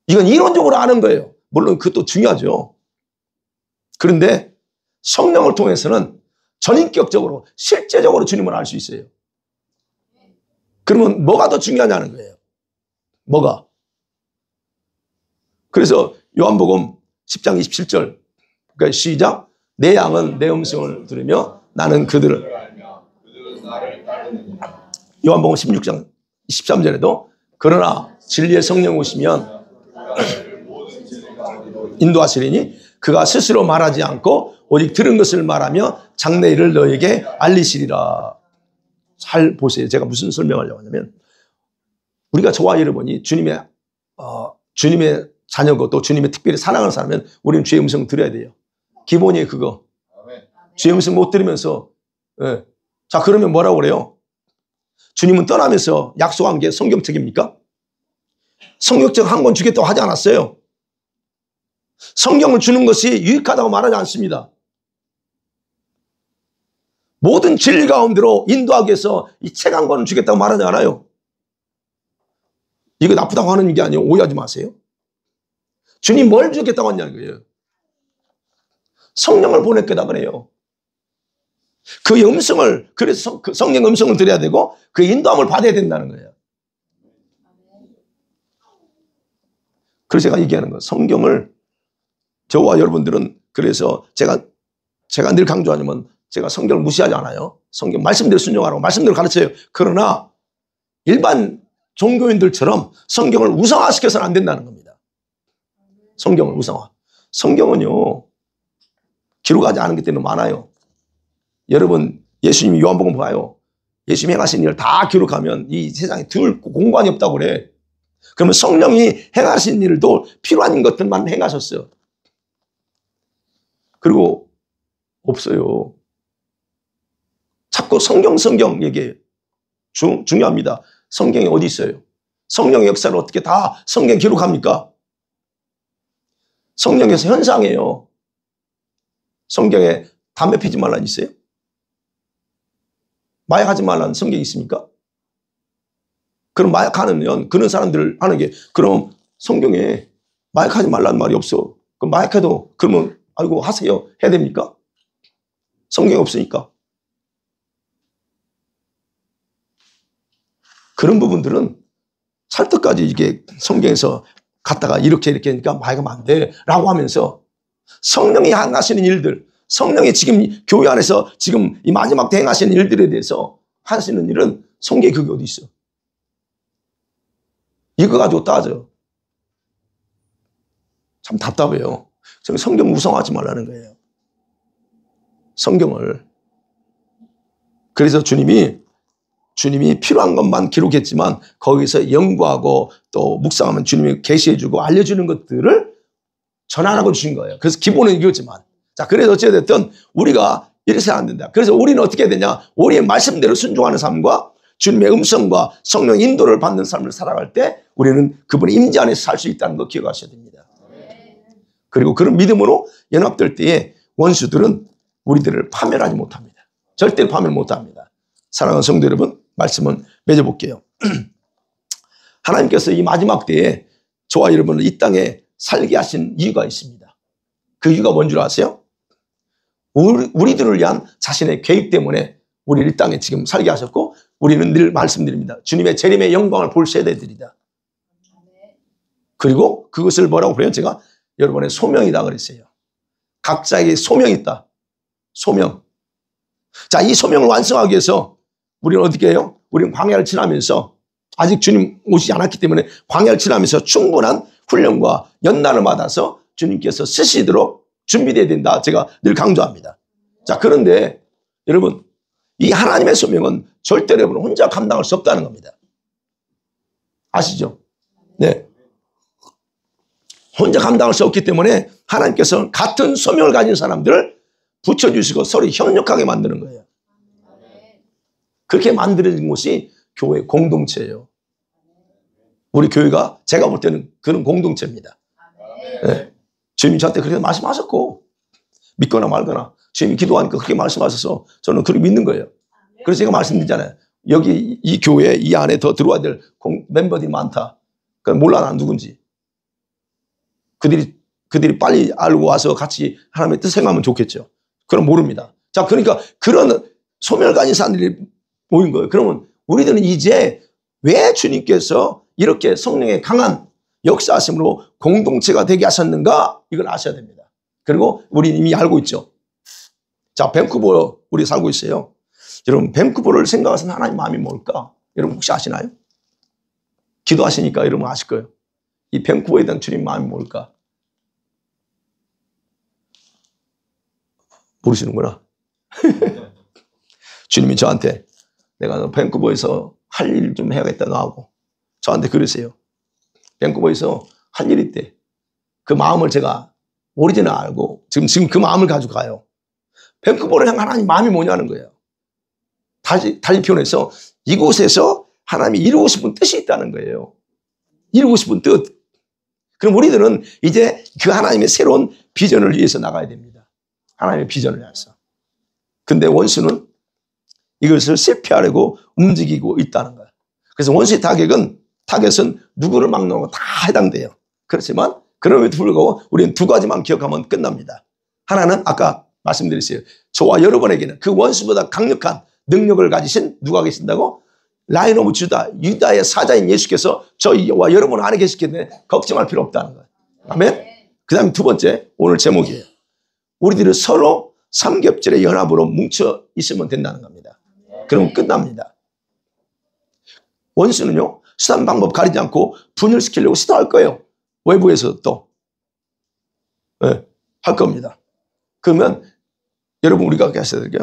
이건 이론적으로 아는 거예요. 물론 그것도 중요하죠. 그런데 성령을 통해서는 전인격적으로 실제적으로 주님을 알 수 있어요. 그러면 뭐가 더 중요하냐는 거예요. 뭐가? 그래서 요한복음 10장 27절, 그러니까 시작. 내 양은 내 음성을 들으며 나는 그들을. 요한복음 16장 23절에도 그러나 진리의 성령 오시면 인도하시리니 그가 스스로 말하지 않고 오직 들은 것을 말하며 장래 일을 너에게 알리시리라. 잘 보세요. 제가 무슨 설명하려고 하냐면, 우리가 저와 여러분이 주님의 자녀고 또 주님의 특별히 사랑하는 사람이면 우리는 주의 음성 들어야 돼요. 기본이에요, 그거. 주의 음성 못 들으면서, 자, 그러면 뭐라고 그래요? 주님은 떠나면서 약속한 게 성경책입니까? 성경책 한 권 주겠다고 하지 않았어요. 성경을 주는 것이 유익하다고 말하지 않습니다. 모든 진리 가운데로 인도하기 위해서 이 책 한 권을 주겠다고 말하지 않아요. 이거 나쁘다고 하는 게 아니에요. 오해하지 마세요. 주님 뭘 주겠다고 하냐는 거예요. 성령을 보낼 거다 그래요. 그 음성을, 그래서 그 성령 음성을 들어야 되고 그 인도함을 받아야 된다는 거예요. 그래서 제가 얘기하는 거예요. 성경을, 저와 여러분들은, 그래서 제가 늘 강조하지만 제가 성경을 무시하지 않아요. 성경 말씀대로 순종하라고 말씀대로 가르쳐요. 그러나 일반 종교인들처럼 성경을 우상화시켜서는 안 된다는 겁니다. 성경을 우상화. 성경은요, 기록하지 않은 게 때문에 많아요. 여러분, 예수님이 요한복음 봐요. 예수님이 행하신 일을 다 기록하면 이 세상에 들 공간이 없다고 그래. 그러면 성령이 행하신 일도 필요한 것들만 행하셨어요. 그리고 없어요. 자꾸 성경 얘기해요. 중요합니다. 성경이 어디 있어요? 성령의 역사를 어떻게 다 성경에 기록합니까? 성령에서 현상이에요. 성경에 담배 피지 말라는 있어요? 마약하지 말라는 성경이 있습니까? 그럼 마약하는 그런 사람들 하는 게, 그럼 성경에 마약하지 말라는 말이 없어. 그럼 마약해도 그러면 아이고 하세요 해야 됩니까? 성경이 없으니까. 그런 부분들은 찰떡까지 이게 성경에서 갖다가 이렇게 하니까 마약하면 안 돼 라고 하면서 성령이 하시는 일들, 성령이 지금 교회 안에서 지금 이 마지막 때 행하시는 일들에 대해서 하시는 일은 성경에 그게 어디 있어? 이거 가지고 따져. 참 답답해요. 저는 성경 우상하지 말라는 거예요. 성경을. 그래서 주님이 필요한 것만 기록했지만 거기서 연구하고 또 묵상하면 주님이 계시해주고 알려주는 것들을 전하라고 주신 거예요. 그래서 기본은 이거지만. 자, 그래서 어찌됐든 우리가 이렇게 해야 안 된다. 그래서 우리는 어떻게 해야 되냐? 우리의 말씀대로 순종하는 삶과 주님의 음성과 성령 인도를 받는 삶을 살아갈 때 우리는 그분의 임재 안에서 살 수 있다는 거 기억하셔야 됩니다. 그리고 그런 믿음으로 연합될 때에 원수들은 우리들을 파멸하지 못합니다. 절대로 파멸 못합니다. 사랑하는 성도 여러분, 말씀은 맺어볼게요. 하나님께서 이 마지막 때에 저와 여러분을 이 땅에 살게 하신 이유가 있습니다. 그 이유가 뭔 줄 아세요? 우리들을 위한 자신의 계획 때문에 우리를 이 땅에 지금 살게 하셨고, 우리는 늘 말씀드립니다. 주님의 재림의 영광을 볼 세대들이다. 그리고 그것을 뭐라고 그래요? 제가 여러분의 소명이다 그랬어요. 각자에게 소명이 있다. 소명. 자, 이 소명을 완성하기 위해서 우리는 어떻게 해요? 우리는 광야를 지나면서 아직 주님 오시지 않았기 때문에 광야를 지나면서 충분한 훈련과 연단을 받아서 주님께서 쓰시도록 준비되어야 된다. 제가 늘 강조합니다. 자, 그런데 여러분, 이 하나님의 소명은 절대로 여러분 혼자 감당할 수 없다는 겁니다. 아시죠? 네. 혼자 감당할 수 없기 때문에 하나님께서 같은 소명을 가진 사람들을 붙여주시고 서로 협력하게 만드는 거예요. 그렇게 만들어진 곳이 교회 공동체예요. 우리 교회가 제가 볼 때는 그런 공동체입니다. 네. 주님이 저한테 그렇게 말씀하셨고 믿거나 말거나 주님이 기도하니까 그렇게 말씀하셔서 저는 그렇게 믿는 거예요. 그래서 제가 말씀드리잖아요. 여기 이 교회 이 안에 더 들어와야 될 멤버들이 많다. 그러니까 몰라 난 누군지. 그들이 빨리 알고 와서 같이 하나님의 뜻 생각하면 좋겠죠. 그럼 모릅니다. 자, 그러니까 그런 소멸 가진 사람들이 모인 거예요. 그러면 우리들은 이제 왜 주님께서 이렇게 성령의 강한 역사하심으로 공동체가 되게 하셨는가? 이걸 아셔야 됩니다. 그리고 우리는 이미 알고 있죠. 자, 밴쿠버 우리 살고 있어요. 여러분, 밴쿠버를 생각하시는 하나님 마음이 뭘까? 여러분 혹시 아시나요? 기도하시니까 여러분 아실 거예요. 이 밴쿠버에 대한 주님 마음이 뭘까? 모르시는구나. 주님이 저한테 내가 밴쿠버에서 할 일 좀 해야겠다 나하고 저한테 그러세요. 밴쿠버에서 할 일 있대. 그 마음을 제가 오리지널 알고 지금 그 마음을 가지고 가요. 밴쿠버를 향한 하나님 마음이 뭐냐는 거예요. 달리 표현해서 이곳에서 하나님이 이루고 싶은 뜻이 있다는 거예요. 이루고 싶은 뜻. 그럼 우리들은 이제 그 하나님의 새로운 비전을 위해서 나가야 됩니다. 하나님의 비전을 위해서. 근데 원수는 이것을 실패하려고 움직이고 있다는 거예요. 그래서 원수의 타겟은 누구를 막는 거 다 해당돼요. 그렇지만 그럼에도 불구하고 우리는 두 가지만 기억하면 끝납니다. 하나는 아까 말씀드렸어요. 저와 여러분에게는 그 원수보다 강력한 능력을 가지신 누가 계신다고? 라이온 오브 주다, 유다의 사자인 예수께서 저와 여러분 안에 계시기 때문에 걱정할 필요 없다는 거예요. 아멘? 그 다음에 두 번째 오늘 제목이에요. 우리들은 서로 삼겹살의 연합으로 뭉쳐 있으면 된다는 겁니다. 그러면 끝납니다. 원수는요, 수단 방법 가리지 않고 분열시키려고 시도할 거예요. 외부에서 또. 네, 할 겁니다. 그러면 여러분 우리가 하셔야 될 게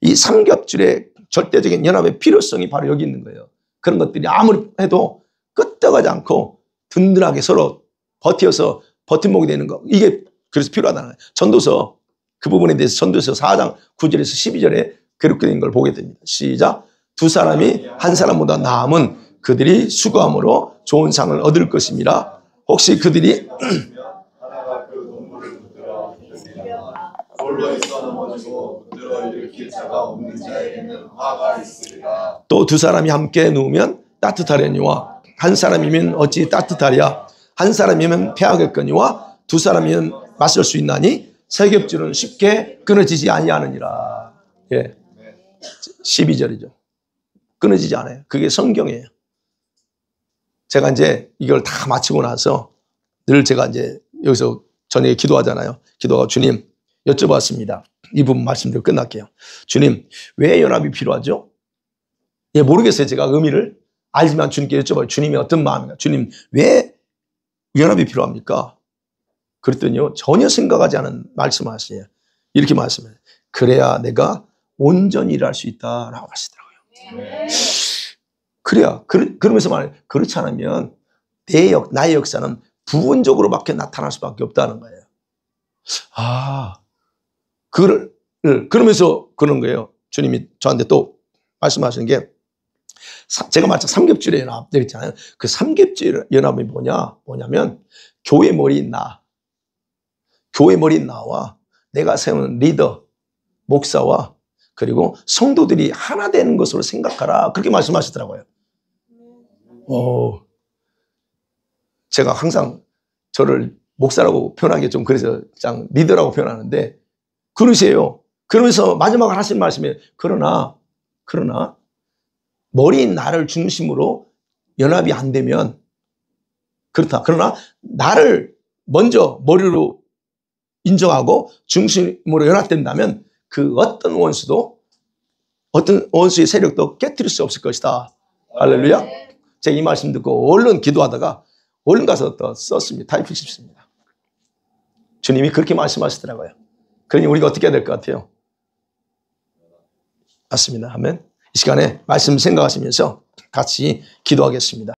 이 삼겹줄의 절대적인 연합의 필요성이 바로 여기 있는 거예요. 그런 것들이 아무리 해도 끄떡하지 않고 든든하게 서로 버텨서 버팀목이 되는 거. 이게 그래서 필요하다는 거예요. 전도서 그 부분에 대해서 전도서 4장 9절에서 12절에 그렇게 된 걸 보게 됩니다. 시작. 두 사람이 한 사람보다 나음은 그들이 수고함으로 좋은 상을 얻을 것입니다. 혹시 그들이 또 두 사람이 함께 누우면 따뜻하려니와 한 사람이면 어찌 따뜻하랴. 한 사람이면 패하겠거니와 두 사람이면 맞설 수 있나니 삼겹줄은 쉽게 끊어지지 아니하느니라. 예. 12절이죠. 끊어지지 않아요. 그게 성경이에요. 제가 이제 이걸 다 마치고 나서 늘 제가 이제 여기서 저녁에 기도하잖아요. 기도가 주님 여쭤봤습니다. 이 부분 말씀드리고 끝날게요. 주님, 왜 연합이 필요하죠? 예, 모르겠어요. 제가 의미를 알지만 주님께 여쭤봐요. 주님이 어떤 마음인가? 주님, 왜 연합이 필요합니까? 그랬더니요, 전혀 생각하지 않은 말씀하시네요. 이렇게 말씀해요. 그래야 내가 온전히 일할 수 있다라고 하시더라고요. 그래야, 그러면서 말해요. 그렇지 않으면 나의 역사는 부분적으로밖에 나타날 수밖에 없다는 거예요. 그러면서 그런 거예요. 주님이 저한테 또 말씀하시는 게, 제가 말씀 삼겹줄의 연합 되겠잖아요. 그 삼겹줄 연합이 뭐냐면, 교회 머리인 나와 내가 세우는 리더, 목사와 그리고 성도들이 하나 되는 것으로 생각하라. 그렇게 말씀하시더라고요. 제가 항상 저를 목사라고 표현하기 좀 그래서 그냥 리더라고 표현하는데, 그러세요. 그러면서 마지막으로 하신 말씀이 그러나 머리인 나를 중심으로 연합이 안 되면 그렇다. 그러나 나를 먼저 머리로 인정하고 중심으로 연합된다면 그 어떤 원수의 세력도 깨뜨릴 수 없을 것이다. 할렐루야. 제가 이 말씀 듣고 얼른 기도하다가 얼른 가서 또 썼습니다. 타이핑했습니다. 주님이 그렇게 말씀하시더라고요. 그러니 우리가 어떻게 해야 될 것 같아요? 맞습니다. 아멘. 이 시간에 말씀 생각하시면서 같이 기도하겠습니다.